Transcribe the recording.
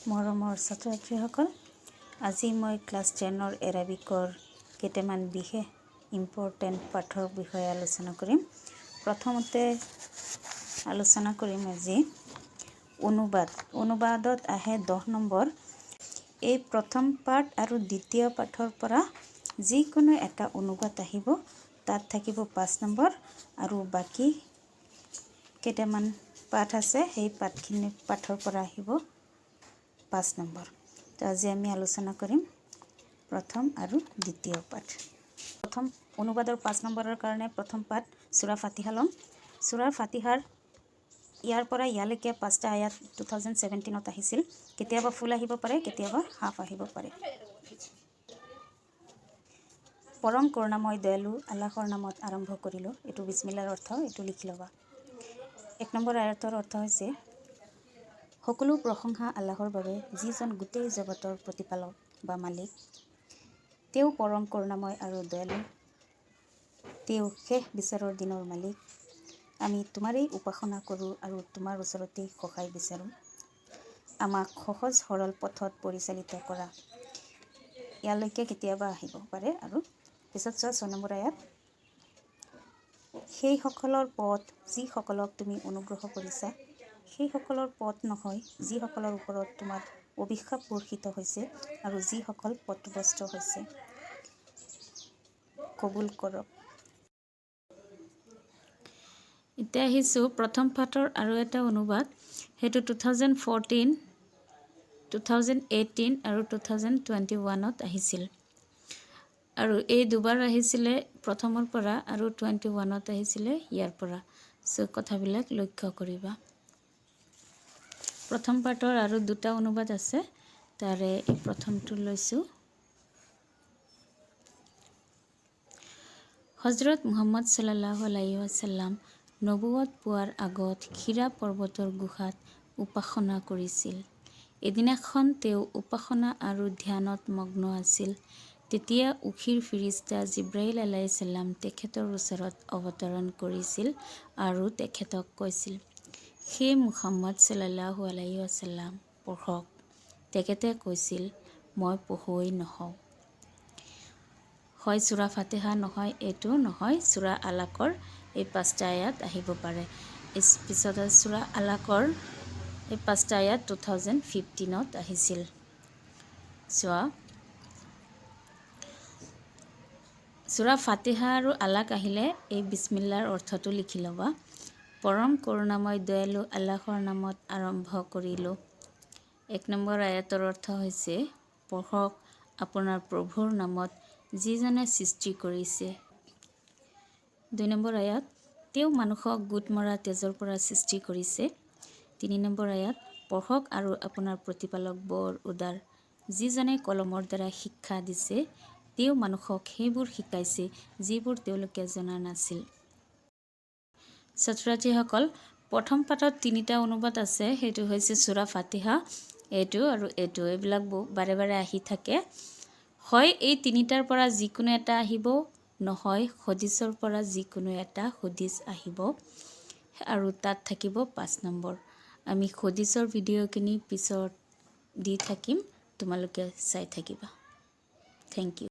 মৰমৰ ছাত্ৰ-ছাত্ৰীসকল, আজি মই ক্লাছ 10ৰ এৰাবিকৰ কেইটামান বিশেষ ইম্পৰ্টেণ্ট পাঠৰ বিষয়ে আলোচনা কৰিম। প্ৰথমতে আলোচনা কৰিম আজি অনুবাদ। অনুবাদত আহে 10 নম্বৰ। এই প্ৰথম পাঠ আৰু দ্বিতীয় পাঠৰ পৰা যিকোনো এটা অনুবাদ আহিব, তাত থাকিব 5 নম্বৰ আৰু বাকী কেইটামান পাঠ আছে, সেই পাঠৰ পৰা আহিব 5 নম্বৰ। তো আজি আমি আলোচনা কৰিম প্ৰথম আৰু দ্বিতীয় পাঠ। প্ৰথম অনুবাদৰ 5 নম্বৰৰ কাৰণে প্ৰথম পাঠ সূৰা ফাতিহা ল'ম। সূৰা ফাতিহাৰ ইয়াৰ পৰা ইয়ালৈকে 5টা আয়াত 2017ত আহিছিল। কেতিয়াবা ফুল আহিব পাৰে, কেতিয়াবা হাফ আহিব পাৰে। পৰম কৰুণাময় দয়ালু আল্লাহৰ নামত আৰম্ভ কৰিলোঁ। এইটো বিছমিল্লাৰ অৰ্থ, এইটো লিখি ল'বা। 1 নম্বৰ আয়াতৰ অৰ্থ হৈছে, সকলো প্ৰশংসা আল্লাহৰ বাবে, যিজন গোটেই জগতৰ প্ৰতিপালক বা মালিক। তেওঁ পৰম কৰুণাময় আৰু দয়ালু। তেওঁ শেষ বিচাৰৰ দিনৰ মালিক। আমি তোমাৰেই উপাসনা কৰোঁ আৰু তোমাৰ ওচৰতেই সহায় বিচাৰোঁ। আমাক সহজ সৰল পথত পৰিচালিত কৰা। ইয়ালৈকে কেতিয়াবা আহিব পাৰে। আৰু পিছত 6 নম্বৰ আয়াত, সেইসকলৰ পথ যিসকলক তুমি অনুগ্ৰহ কৰিছা, সেইসকলৰ পথ নহয় যিসকলৰ ওপৰত তোমাৰ অভিশাপ বৰ্ষিত হৈছে আৰু যিসকল পথভ্ৰষ্ট হৈছে। কবুল কৰক। এতিয়া আহিছোঁ প্ৰথম পাঠৰ আৰু এটা অনুবাদ। সেইটো 2014, 2018 আৰু 2021ত আহিছিল। আৰু এই দুবাৰ আহিছিলে প্ৰথমৰ পৰা আৰু 21ত আহিছিলে ইয়াৰ পৰা। কথাবিলাক লক্ষ্য কৰিবা। প্ৰথম পাঠৰ আৰু দুটা অনুবাদ আছে, তাৰে এই প্ৰথমটো লৈছোঁ। হজৰত মুহাম্মদ সাল্লাল্লাহু আলাইহি ওয়াসাল্লাম নবুৱত পোৱাৰ আগত হিৰা পৰ্বতৰ গুহাত উপাসনা কৰিছিল। এদিনাখন তেওঁ উপাসনা আৰু ধ্যানত মগ্ন আছিল। তেতিয়া উখিৰ ফিৰিষ্টা জিব্ৰাইল আলাইহিছ সালাম তেখেতৰ ওচৰত অৱতৰণ কৰিছিল আৰু তেখেতক কৈছিল, হে মুহাম্মদ সাল্লাল্লাহু আলাইহি ওয়াসাল্লাম, পঢ়ক। তেখেতে কৈছিল, মই পঢ়ুৱৈ নহওঁ। হয় সূৰা ফাতিহা, নহয় এইটো, নহয় সূৰা আলাকৰ এই 5টা আয়াত আহিব পাৰে। পিছত সূৰা আলাকৰ এই 5টা আয়াত 2015ত আহিছিল। চোৱা, সূৰা ফাতিহা আৰু আলাক আহিলে এই বিছমিল্লাৰ অৰ্থটো লিখি ল'বা। পৰম কৰুণাময় দয়ালু আল্লাহৰ নামত আৰম্ভ কৰিলোঁ। 1 নম্বৰ আয়াতৰ অৰ্থ হৈছে, পঢ়ক আপোনাৰ প্ৰভুৰ নামত, যিজনে সৃষ্টি কৰিছে। 2 নম্বৰ আয়াত, তেওঁ মানুহক গোট মৰা তেজৰ পৰা সৃষ্টি কৰিছে। 3 নম্বৰ আয়াত, পঢ়ক আৰু আপোনাৰ প্ৰতিপালক বৰ উদাৰ, যিজনে কলমৰ দ্বাৰা শিক্ষা দিছে। তেওঁ মানুহক সেইবোৰ শিকাইছে যিবোৰ তেওঁলোকে জনা নাছিল। ছাত্ৰ-ছাত্ৰীসকল, প্ৰথম পাঠত 3টা অনুবাদ আছে। সেইটো হৈছে সূৰা ফাতিহা, এইটো আৰু এইটো। এইবিলাক বাৰে বাৰে আহি থাকে। হয় এই 3টাৰ পৰা যিকোনো এটা আহিব, নহয় হদিছৰ পৰা যিকোনো এটা হদিছ আহিব আৰু তাত থাকিব 5 নম্বৰ। আমি হদিছৰ ভিডিঅ'খিনি পিছত দি থাকিম, তোমালোকে চাই থাকিবা। Thank U.